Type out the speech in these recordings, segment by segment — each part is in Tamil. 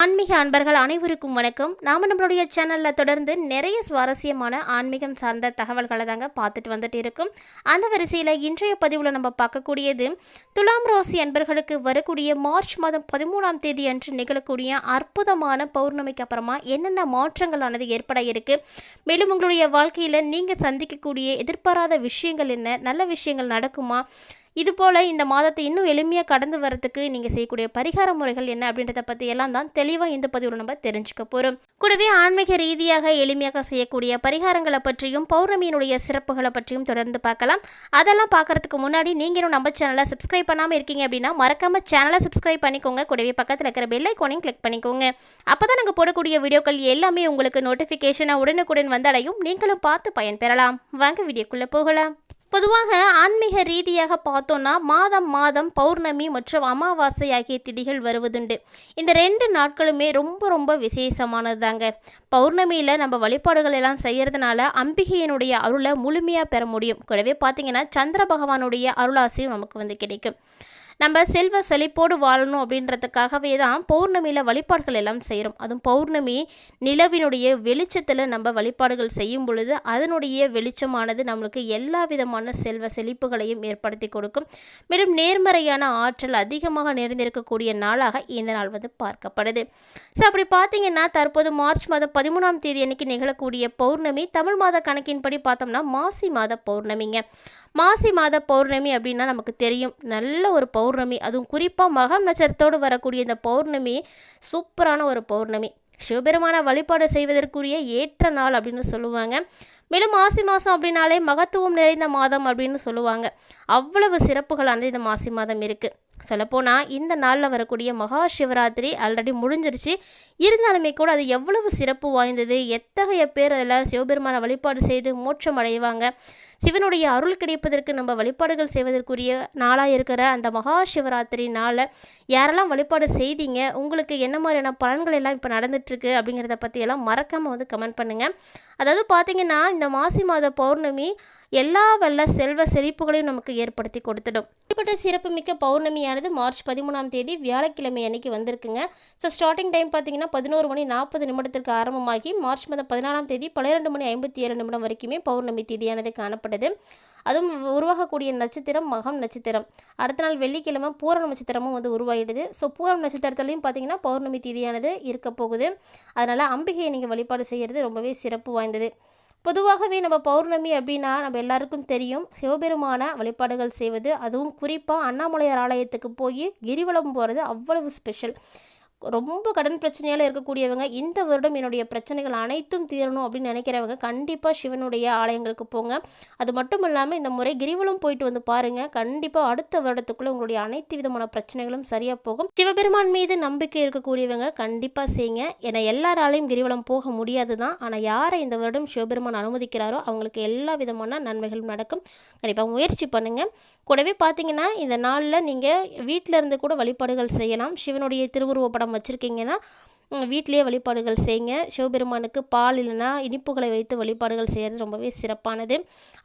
ஆன்மீக அன்பர்கள் அனைவருக்கும் வணக்கம். நாம் நம்மளுடைய சேனலில் தொடர்ந்து நிறைய சுவாரஸ்யமான ஆன்மீகம் சார்ந்த தகவல்களை தாங்க பார்த்துட்டு வந்துட்டு இருக்கோம். அந்த வரிசையில் இன்றைய பதிவில் நம்ம பார்க்கக்கூடியது துலாம் ராசி அன்பர்களுக்கு வரக்கூடிய மார்ச் மாதம் 13ஆம் தேதி அன்று நிகழக்கூடிய அற்புதமான பௌர்ணமிக்கு அப்புறமா என்னென்ன மாற்றங்களானது ஏற்பட இருக்கு, மேலும் உங்களுடைய வாழ்க்கையில் நீங்கள் சந்திக்கக்கூடிய எதிர்பாராத விஷயங்கள் என்ன, நல்ல விஷயங்கள் நடக்குமா, இதுபோல் இந்த மாதத்தை இன்னும் எளிமையாக கடந்து வரதுக்கு நீங்கள் செய்யக்கூடிய பரிகார முறைகள் என்ன அப்படின்றத பற்றி எல்லாம் தான் தெளிவாக இந்த பதிவில் நம்ம தெரிஞ்சுக்க போகிறோம். கூடவே ஆன்மீக ரீதியாக எளிமையாக செய்யக்கூடிய பரிகாரங்களை பற்றியும் பௌர்ணமியினுடைய சிறப்புகளை பற்றியும் தொடர்ந்து பார்க்கலாம். அதெல்லாம் பார்க்குறதுக்கு முன்னாடி நீங்களும் நம்ம சேனலை சப்ஸ்கிரைப் பண்ணாமல் இருக்கீங்க அப்படின்னா மறக்காமல் சேனலை சப்ஸ்கிரைப் பண்ணிக்கோங்க. கூடவே பக்கத்தில் இருக்கிற பெல் ஐக்கானையும் கிளிக் பண்ணிக்கோங்க. அப்போ தான் நாங்கள் போடக்கூடிய வீடியோக்கள் எல்லாமே உங்களுக்கு நோட்டிஃபிகேஷனாக உடனுக்குடன் வந்தடையும். நீங்களும் பார்த்து பயன்பெறலாம். வாங்க வீடியோக்குள்ளே போகலாம். பொதுவாக ஆன்மீக ரீதியாக பார்த்தோன்னா மாதம் பௌர்ணமி மற்றும் அமாவாசை ஆகிய திதிகள் வருவதுண்டு. இந்த 2 நாட்களுமே ரொம்ப விசேஷமானது தாங்க. பௌர்ணமியில் நம்ம வழிபாடுகள் எல்லாம் செய்கிறதுனால அம்பிகையினுடைய அருளை முழுமையாக பெற முடியும். கூடவே பார்த்திங்கன்னா சந்திர பகவானுடைய அருளாசியும் நமக்கு கிடைக்கும். நம்ம செல்வ செழிப்போடு வாழணும் அப்படின்றதுக்காகவே தான் பௌர்ணமியில் வழிபாடுகள் எல்லாம் செய்கிறோம். அதுவும் பௌர்ணமி நிலவினுடைய வெளிச்சத்தில் நம்ம வழிபாடுகள் செய்யும் பொழுது அதனுடைய வெளிச்சமானது நம்மளுக்கு எல்லா விதமான செல்வ செழிப்புகளையும் ஏற்படுத்தி கொடுக்கும். மேலும் நேர்மறையான ஆற்றல் அதிகமாக நிறைந்திருக்கக்கூடிய நாளாக இந்த நாள் பார்க்கப்படுது. ஸோ அப்படி பார்த்தீங்கன்னா தற்போது மார்ச் மாதம் 13ஆம் தேதி அன்னைக்கு நிகழக்கூடிய பௌர்ணமி தமிழ் மாத கணக்கின்படி பார்த்தோம்னா மாசி மாத பௌர்ணமிங்க. மாசி மாத பௌர்ணமி அப்படின்னா நமக்கு தெரியும், நல்ல ஒரு பௌர்ணமி. அதுவும் குறிப்பாக மகம் நட்சத்திரத்தோடு வரக்கூடிய இந்த பௌர்ணமி சூப்பரான ஒரு பௌர்ணமி. சிவபெருமான வழிபாடு செய்வதற்குரிய ஏற்ற நாள் அப்படின்னு சொல்லுவாங்க. மேலும் மாசி மாதம் அப்படின்னாலே மகத்துவம் நிறைந்த மாதம் அப்படின்னு சொல்லுவாங்க. அவ்வளவு சிறப்புகளானது இந்த மாசி மாதம் இருக்குது. சொல்லப்போனால் இந்த நாளில் வரக்கூடிய மகா சிவராத்திரி ஆல்ரெடி முடிஞ்சிருச்சு. இருந்தாலுமே கூட அது எவ்வளவு சிறப்பு வாய்ந்தது, எத்தகைய பேர் அதில் சிவபெருமான வழிபாடு செய்து மோட்சம் அடைவாங்க, சிவனுடைய அருள் கிடைப்பதற்கு நம்ம வழிபாடுகள் செய்வதற்குரிய நாளாக இருக்கிற அந்த மகா சிவராத்திரி நாளில் யாரெல்லாம் வழிபாடு செய்தீங்க, உங்களுக்கு என்ன மாதிரியான பலன்கள் எல்லாம் இப்போ நடந்துட்டுருக்கு அப்படிங்கிறத பற்றியெல்லாம் மறக்காமல் கமெண்ட் பண்ணுங்கள். அதாவது பார்த்திங்கன்னா இந்த மாசி மாத பௌர்ணமி எல்லா வல்ல செல்வ செழிப்புகளையும் நமக்கு ஏற்படுத்தி கொடுத்துடும். இப்படிப்பட்ட சிறப்புமிக்க பௌர்ணமியானது மார்ச் 13ஆம் தேதி வியாழக்கிழமை அன்னைக்கு வந்திருக்குங்க. ஸோ ஸ்டார்டிங் டைம் பார்த்தீங்கன்னா 11:40 ஆரம்பமாகி மார்ச் மாதம் 14ஆம் தேதி 12:57 வரைக்குமே பௌர்ணமி தேதியானது காணப்படுது. அதுவும் உருவாகக்கூடிய நட்சத்திரம் மகம் நட்சத்திரம். அடுத்த நாள் வெள்ளிக்கிழமை பூரண நட்சத்திரமும் உருவாகிடுது. ஸோ பூரண நட்சத்திரத்துலையும் பார்த்தீங்கன்னா பௌர்ணமி தேதியானது இருக்க போகுது. அதனால் அம்பிகையை நீங்கள் வழிபாடு செய்கிறது ரொம்பவே சிறப்பு வாய்ந்தது. பொதுவாகவே நம்ம பௌர்ணமி அப்படின்னா நம்ம எல்லாருக்கும் தெரியும், சிவபெருமான வழிபாடுகள் செய்வது, அதுவும் குறிப்பாக அண்ணாமலையார் ஆலயத்துக்கு போய் கிரிவலம் போகிறது அவ்வளவு ஸ்பெஷல். ரொம்ப கடன் பிரச்சனையால் இருக்கக்கூடியவங்க இந்த வருடம் என்னுடைய பிரச்சனைகள் அனைத்தும் தீரணும் அப்படின்னு நினைக்கிறவங்க கண்டிப்பாக சிவனுடைய ஆலயங்களுக்கு போங்க. அது மட்டும் இல்லாமல் இந்த முறை கிரிவலம் போயிட்டு பாருங்கள். கண்டிப்பாக அடுத்த வருடத்துக்குள்ளே உங்களுடைய அனைத்து விதமான பிரச்சனைகளும் சரியாக போகும். சிவபெருமான் மீது நம்பிக்கை இருக்கக்கூடியவங்க கண்டிப்பாக செய்யுங்க. ஏன்னா எல்லாராலையும் கிரிவலம் போக முடியாது தான். ஆனால் யாரை இந்த வருடம் சிவபெருமான் அனுமதிக்கிறாரோ அவங்களுக்கு எல்லா விதமான நன்மைகளும் நடக்கும். கண்டிப்பாக முயற்சி பண்ணுங்கள். கூடவே பார்த்தீங்கன்னா இந்த நாளில் நீங்கள் வீட்டில் இருந்து கூட வழிபாடுகள் செய்யலாம். சிவனுடைய திருவுருவப்படம் வச்சுருக்கீங்கன்னா வீட்டிலேயே வழிபாடுகள் செய்யுங்க. சிவபெருமானுக்கு பால் இல்லைனா இனிப்புகளை வைத்து வழிபாடுகள் செய்கிறது ரொம்பவே சிறப்பானது.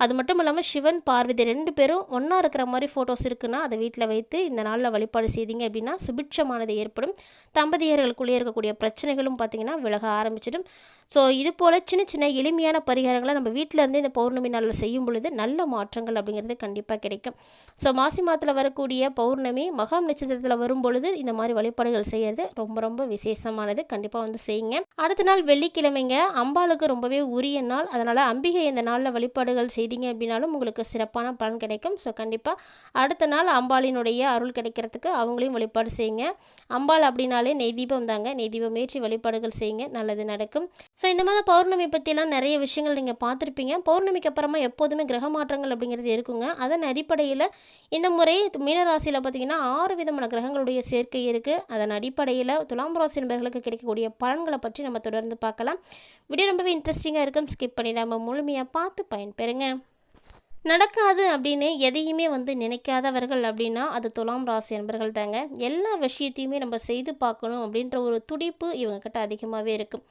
அது மட்டும் இல்லாமல் சிவன் பார்வதி 2 பேரும் ஒன்றா இருக்கிற மாதிரி ஃபோட்டோஸ் இருக்குன்னா அதை வீட்டில் வைத்து இந்த நாளில் வழிபாடு செய்தீங்க அப்படின்னா சுபிட்சமானது ஏற்படும். தம்பதியர்களுக்குள்ளே இருக்கக்கூடிய பிரச்சனைகளும் பார்த்திங்கன்னா விலக ஆரம்பிச்சிடும். ஸோ இது போல் சின்ன எளிமையான பரிகாரங்களை நம்ம வீட்டில் இருந்து இந்த பௌர்ணமி நாளில் செய்யும் பொழுது நல்ல மாற்றங்கள் அப்படிங்கிறது கண்டிப்பாக கிடைக்கும். ஸோ மாசி மாதத்தில் வரக்கூடிய பௌர்ணமி மகம் நட்சத்திரத்தில் வரும் பொழுது இந்த மாதிரி வழிபாடுகள் செய்கிறது ரொம்ப விசேஷமானது. கண்டிப்பாக செய்யுங்க. அடுத்த நாள் வெள்ளிக்கிழமைங்க, அம்பாளுக்கு ரொம்பவே உரிய நாள். அதனால் அம்பிகை இந்த நாளில் வழிபாடுகள் செய்தீங்க அப்படின்னாலும் உங்களுக்கு சிறப்பான பலன் கிடைக்கும். ஸோ கண்டிப்பாக அடுத்த நாள் அம்பாளினுடைய அருள் கிடைக்கிறதுக்கு அவங்களையும் வழிபாடு செய்யுங்க. அம்பாள் அப்படின்னாலே நெய் தீபம் தாங்க. நெய் தீபம் ஏற்றி வழிபாடுகள் செய்யுங்க, நல்லது நடக்கும். ஸோ இந்த மாதிரி பௌர்ணமி பற்றிலாம் நிறைய விஷயங்கள் நீங்கள் பார்த்துருப்பீங்க. பௌர்ணமிக்கு அப்புறமா எப்போதுமே கிரக மாற்றங்கள் அப்படிங்கிறது இருக்குங்க. அதன் அடிப்படையில் இந்த முறை மீனராசியில் பார்த்திங்கன்னா 6 விதமான கிரகங்களுடைய சேர்க்கை இருக்குது. அதன் அடிப்படையில் துலாம் ராசி நண்பர்களுக்கு கிடைக்கக்கூடிய பலன்களை பற்றி நம்ம தொடர்ந்து பார்க்கலாம். வீடியோ ரொம்பவே இன்ட்ரெஸ்டிங்காக இருக்கும். ஸ்கிப் பண்ணிடாமல் முழுமையாக பார்த்து பயன்பெறுங்க. நடக்காது அப்படின்னு எதையுமே நினைக்காதவர்கள் அப்படின்னா அது துலாம் ராசி நண்பர்கள் தாங்க. எல்லா விஷயத்தையுமே நம்ம செய்து பார்க்கணும் அப்படின்ற ஒரு துடிப்பு இவங்கக்கிட்ட அதிகமாகவே இருக்கும்.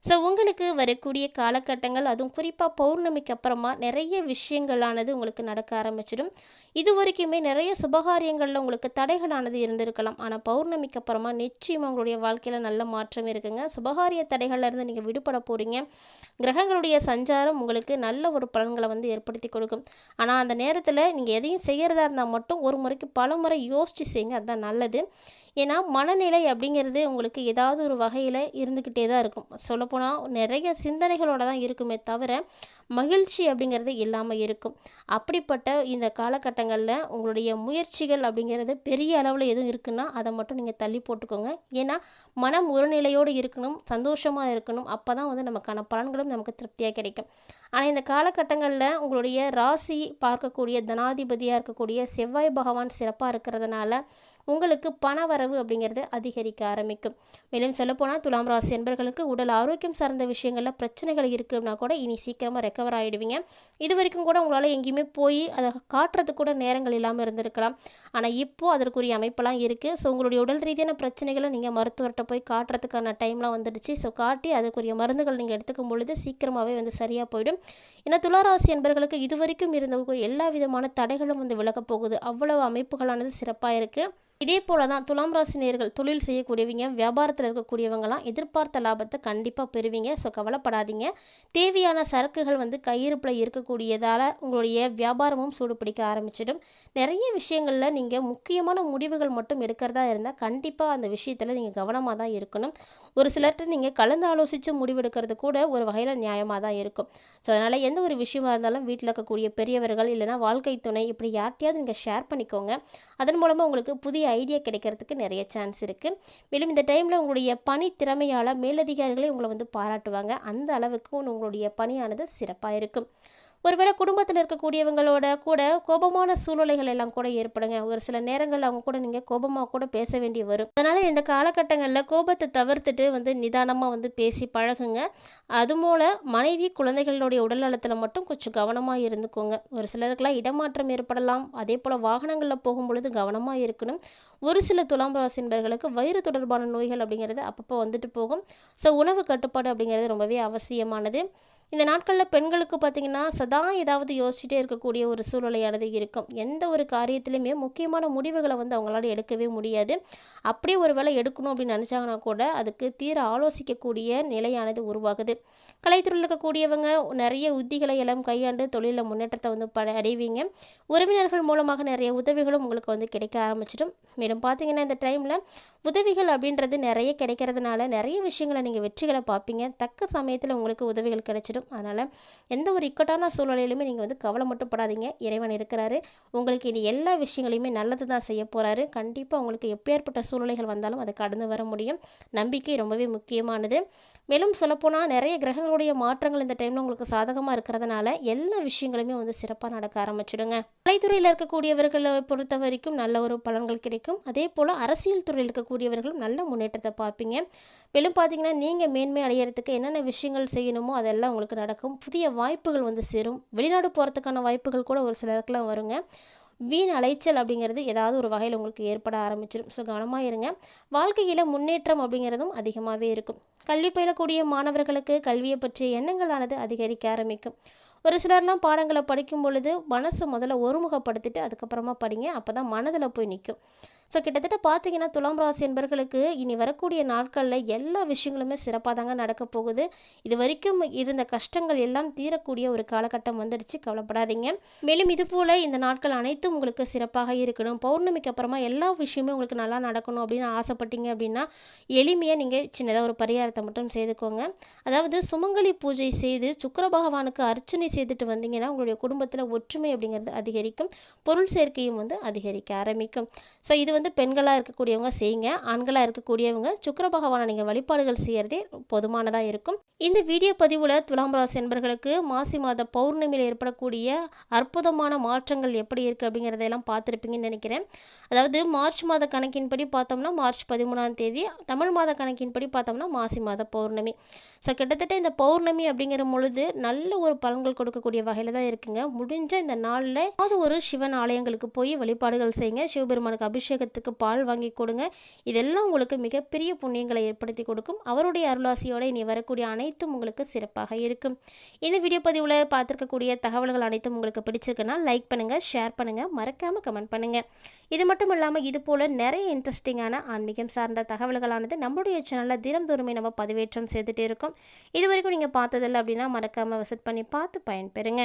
ஸோ உங்களுக்கு வரக்கூடிய காலகட்டங்கள் அதுவும் குறிப்பாக பௌர்ணமிக்கு அப்புறமா நிறைய விஷயங்களானது உங்களுக்கு நடக்க ஆரம்பிச்சிடும். இது வரைக்குமே நிறைய சுபகாரியங்களில் உங்களுக்கு தடைகளானது இருந்திருக்கலாம். ஆனால் பௌர்ணமிக்கு அப்புறமா நிச்சயமாக உங்களுடைய வாழ்க்கையில் நல்ல மாற்றம் இருக்குங்க. சுபகாரிய தடைகள்லேருந்து நீங்கள் விடுபட போகிறீங்க. கிரகங்களுடைய சஞ்சாரம் உங்களுக்கு நல்ல ஒரு பலன்களை வந்து ஏற்படுத்தி கொடுக்கும். ஆனால் அந்த நேரத்தில் நீங்கள் எதையும் செய்கிறதா இருந்தால் மட்டும் ஒரு முறைக்கு பல முறை யோசித்து செய்யுங்க. அதுதான் நல்லது. ஏன்னா மனநிலை அப்படிங்கிறது உங்களுக்கு ஏதாவது ஒரு வகையில் இருந்துக்கிட்டே தான் இருக்கும். சொல்லப்போனால் நிறைய சிந்தனைகளோடு தான் இருக்குமே தவிர மகிழ்ச்சி அப்படிங்கிறது இல்லாமல் இருக்கும். அப்படிப்பட்ட இந்த காலகட்டங்களில் உங்களுடைய முயற்சிகள் அப்படிங்கிறது பெரிய அளவில் எதுவும் இருக்குன்னா அதை மட்டும் நீங்கள் தள்ளி போட்டுக்கோங்க. ஏன்னா மனம் ஒரு நிலையோடு இருக்கணும், சந்தோஷமாக இருக்கணும். அப்போ தான் வந்து நமக்கான பலன்களும் நமக்கு திருப்தியாக கிடைக்கும். ஆனால் இந்த காலகட்டங்களில் உங்களுடைய ராசி பார்க்கக்கூடிய தனாதிபதியாக இருக்கக்கூடிய செவ்வாய் பகவான் சிறப்பாக இருக்கிறதுனால உங்களுக்கு பணவரவு அப்படிங்கிறது அதிகரிக்க ஆரம்பிக்கும். மேலும் சொல்லப்போனால் துலாம் ராசி என்பர்களுக்கு உடல் ஆரோக்கியம் சார்ந்த விஷயங்களில் பிரச்சனைகள் இருக்குன்னா கூட இனி சீக்கிரமாக ரெக்கவர் ஆகிடுவீங்க. இது வரைக்கும் கூட உங்களால் எங்கேயுமே போய் அதை காட்டுறதுக்கு கூட நேரங்கள் இல்லாமல் இருந்திருக்கலாம். ஆனால் இப்போது அதற்குரிய அமைப்பெல்லாம் இருக்குது. ஸோ உங்களுடைய உடல் ரீதியான பிரச்சனைகளை நீங்கள் மருத்துவர்கிட்ட போய் காட்டுறதுக்கான டைம்லாம் வந்துடுச்சு. ஸோ காட்டி அதுக்குரிய மருந்துகள் நீங்கள் எடுத்துக்கும் பொழுது சீக்கிரமாகவே வந்து சரியாக போயிடும். ஏன்னா துளாராசி என்பர்களுக்கு இது வரைக்கும் இருந்த எல்லா விதமான தடைகளும் வந்து விலகப் போகுது. அவ்வளவு அமைப்புகளானது சிறப்பாக இருக்குது. இதே போல தான் துலாம் ராசி நேயர்கள் தொழில் செய்யக்கூடியவங்க, வியாபாரத்தில் இருக்கக்கூடியவங்களாம் எதிர்பார்த்த லாபத்தை கண்டிப்பாக பெறுவீங்க. ஸோ கவலைப்படாதீங்க. தேவையான சரக்குகள் வந்து கையிருப்பில் இருக்கக்கூடியதால் உங்களுடைய வியாபாரமும் சூடுபிடிக்க ஆரம்பிச்சிடும். நிறைய விஷயங்களில் நீங்கள் முக்கியமான முடிவுகள் மட்டும் எடுக்கிறதா இருந்தால் கண்டிப்பாக அந்த விஷயத்தில் நீங்கள் கவனமாக தான் இருக்கணும். ஒரு சிலர்கிட்ட நீங்கள் கலந்து ஆலோசித்து முடிவெடுக்கிறது கூட ஒரு வகையில் நியாயமாக தான் இருக்கும். ஸோ அதனால் எந்த ஒரு விஷயமா இருந்தாலும் வீட்டில் இருக்கக்கூடிய பெரியவர்கள் இல்லைனா வாழ்க்கை துணை இப்படி யார்ட்டையாவது நீங்கள் ஷேர் பண்ணிக்கோங்க. அதன் மூலமாக உங்களுக்கு புதிய ஐடியா கிடைக்கிறதுக்கு நிறைய சான்ஸ் இருக்குது. மேலும் இந்த டைமில் உங்களுடைய பணி திறமையால் மேலதிகாரிகளே உங்களை வந்து பாராட்டுவாங்க. அந்த அளவுக்கு உங்களுடைய பணியானது சிறப்பாக இருக்கும். ஒருவேளை குடும்பத்தில் இருக்கக்கூடியவங்களோட கூட கோபமான சூழ்நிலைகள் எல்லாம் கூட ஏற்படுங்க. ஒரு சில நேரங்கள் அவங்க கூட நீங்கள் கோபமாக கூட பேச வேண்டி வரும். அதனால் இந்த காலகட்டங்களில் கோபத்தை தவிர்த்துட்டு வந்து நிதானமாக வந்து பேசி பழகுங்க. அதுபோல் மனைவி குழந்தைகளுடைய உடல்நலத்தில் மட்டும் கொஞ்சம் கவனமாக இருந்துக்கோங்க. ஒரு சிலருக்கெல்லாம் இடமாற்றம் ஏற்படலாம். அதே போல் வாகனங்களில் போகும்பொழுது கவனமாக இருக்கணும். ஒரு சில துலாம் ராசி என்பவர்களுக்கு வயிறு தொடர்பான நோய்கள் அப்படிங்கிறது அப்பப்போ வந்துட்டு போகும். ஸோ உணவு கட்டுப்பாடு அப்படிங்கிறது ரொம்பவே அவசியமானது. இந்த நாட்களில் பெண்களுக்கு பார்த்திங்கன்னா சதா ஏதாவது யோசிச்சுட்டே இருக்கக்கூடிய ஒரு சூழ்நிலையானது இருக்கும். எந்த ஒரு காரியத்திலையுமே முக்கியமான முடிவுகளை வந்து அவங்களால எடுக்கவே முடியாது. அப்படியே ஒரு வேளை எடுக்கணும் அப்படின்னு நினச்சாங்கன்னா கூட அதுக்கு தீர ஆலோசிக்கக்கூடிய நிலையானது உருவாகுது. கலைத்துறையில் இருக்கக்கூடியவங்க நிறைய உத்திகளை எல்லாம் கையாண்டு தொழிலில் முன்னேற்றத்தை வந்து அடைவீங்க. உறவினர்கள் மூலமாக நிறைய உதவிகளும் உங்களுக்கு வந்து கிடைக்க ஆரம்பிச்சிடும். மேலும் பார்த்திங்கன்னா இந்த டைமில் உதவிகள் அப்படின்றது நிறைய கிடைக்கிறதுனால நிறைய விஷயங்களை நீங்கள் வெற்றிகளை பார்ப்பீங்க. தக்க சமயத்தில் உங்களுக்கு உதவிகள் கிடைச்சிடும். அதனால் எந்த ஒரு இக்கட்டான சூழ்நிலையிலுமே நீங்கள் வந்து கவலை மட்டும் படாதீங்க. இறைவன் இருக்கிறாரு. உங்களுக்கு இனி எல்லா விஷயங்களையுமே நல்லது தான் செய்ய போகிறாரு. கண்டிப்பாக உங்களுக்கு எப்பேற்பட்ட சூழ்நிலைகள் வந்தாலும் அதை கடந்து வர முடியும். நம்பிக்கை ரொம்பவே முக்கியமானது. மேலும் சொல்லப்போனால் நிறைய கிரகங்களுடைய மாற்றங்கள் இந்த டைமில் உங்களுக்கு சாதகமாக இருக்கிறதுனால எல்லா விஷயங்களுமே வந்து சிறப்பாக நடக்க ஆரம்பிச்சிடுங்க. கலைத்துறையில் இருக்கக்கூடியவர்களை பொறுத்த வரைக்கும் நல்ல ஒரு பலன்கள் கிடைக்கும். அதே போல் அரசியல் துறையில் இருக்கக்கூடியவர்களும் நல்ல முன்னேற்றத்தை பார்ப்பீங்க. மேலும் பார்த்தீங்கன்னா நீங்கள் மேன்மை அடையிறதுக்கு என்னென்ன விஷயங்கள் செய்யணுமோ அதெல்லாம் உங்களுக்கு நடக்கும். புதிய வாய்ப்புகள் வந்து சேரும். வெளிநாடு போகிறதுக்கான வாய்ப்புகள் கூட ஒரு சிலருக்குலாம் வருங்க. வீண் அலைச்சல் அப்படிங்கிறது ஏதாவது ஒரு வகையில் உங்களுக்கு ஏற்பட ஆரம்பிச்சிடும். ஸோ கவனமாக இருங்க. வாழ்க்கையில் முன்னேற்றம் அப்படிங்கிறதும் அதிகமாகவே இருக்கும். கல்வி பயிலக்கூடிய மாணவர்களுக்கு கல்வியை பற்றிய எண்ணங்களானது அதிகரிக்க ஆரம்பிக்கும். ஒரு சிலர்லாம் பாடங்களை படிக்கும் பொழுது மனசை முதல்ல ஒருமுகப்படுத்திட்டு அதுக்கப்புறமா படிங்க. அப்போ தான் மனதில் போய் நிற்கும். ஸோ கிட்டத்தட்ட பார்த்தீங்கன்னா துலாம் ராசி என்பர்களுக்கு இனி வரக்கூடிய நாட்களில் எல்லா விஷயங்களுமே சிறப்பாக தாங்க நடக்க போகுது. இது வரைக்கும் இருந்த கஷ்டங்கள் எல்லாம் தீரக்கூடிய ஒரு காலகட்டம் வந்துடுச்சு. கவலைப்படாதீங்க. மேலும் இது போல் இந்த நாட்கள் அனைத்தும் உங்களுக்கு சிறப்பாக இருக்கணும். பௌர்ணமிக்கு அப்புறமா எல்லா விஷயமே உங்களுக்கு நல்லா நடக்கணும் அப்படின்னு ஆசைப்பட்டீங்க அப்படின்னா எளிமையாக நீங்கள் சின்னதாக ஒரு பரிகாரத்தை மட்டும் செய்துக்கோங்க. அதாவது சுமங்கலி பூஜை செய்து சுக்கிர பகவானுக்கு அர்ச்சனை செய்துட்டு வந்தீங்கன்னா உங்களுடைய குடும்பத்தில் ஒற்றுமை அப்படிங்கிறது அதிகரிக்கும். பொருள் சேர்க்கையும் வந்து அதிகரிக்க ஆரம்பிக்கும். ஸோ இது வந்து பெண்களாக இருக்கக்கூடியவங்க செய்யுங்க. ஆண்களாக இருக்கக்கூடியவங்க சுக்கிர பகவானை நீங்கள் வழிபாடுகள் செய்கிறதே போதுமானதாக இருக்கும். இந்த வீடியோ பதிவில் துலாம் ராசி என்பர்களுக்கு மாசி மாத பௌர்ணமியில் ஏற்படக்கூடிய அற்புதமான மாற்றங்கள் எப்படி இருக்குது அப்படிங்கிறதெல்லாம் பார்த்துருப்பீங்கன்னு நினைக்கிறேன். அதாவது மார்ச் மாத கணக்கின்படி பார்த்தோம்னா மார்ச் 13ஆம் தேதி, தமிழ் மாத கணக்கின்படி பார்த்தோம்னா மாசி மாத பௌர்ணமி. ஸோ கிட்டத்தட்ட இந்த பௌர்ணமி அப்படிங்கிற பொழுது நல்ல ஒரு பலன்கள் தகவல் கொடுக்கக்கூடிய வகையில் தான் இருக்குங்க. முடிஞ்ச இந்த நாளில் அது ஒரு சிவன் ஆலயங்களுக்கு போய் வழிபாடுகள் செய்யுங்க. சிவபெருமானுக்கு அபிஷேகத்துக்கு பால் வாங்கி கொடுங்க. இதெல்லாம் உங்களுக்கு மிகப்பெரிய புண்ணியங்களை ஏற்படுத்தி கொடுக்கும். அவருடைய அருளாசியோடு இனி வரக்கூடிய அனைத்தும் உங்களுக்கு சிறப்பாக இருக்கும். இந்த வீடியோ பதிவில் பார்த்துருக்கக்கூடிய தகவல்கள் அனைத்தும் உங்களுக்கு பிடிச்சிருக்குன்னா லைக் பண்ணுங்கள், ஷேர் பண்ணுங்கள், மறக்காமல் கமெண்ட் பண்ணுங்கள். இது மட்டும் இல்லாமல் இது போல் நிறைய இன்ட்ரெஸ்டிங்கான ஆன்மீகம் சார்ந்த தகவல்களானது நம்மளுடைய சேனலில் தினந்தோறுமே நம்ம பதிவேற்றம் செய்துகிட்டே இருக்கோம். இது வரைக்கும் நீங்கள் பார்த்ததில்லை அப்படின்னா மறக்காமல் விசிட் பண்ணி பார்த்து பயன்பெறுங்க.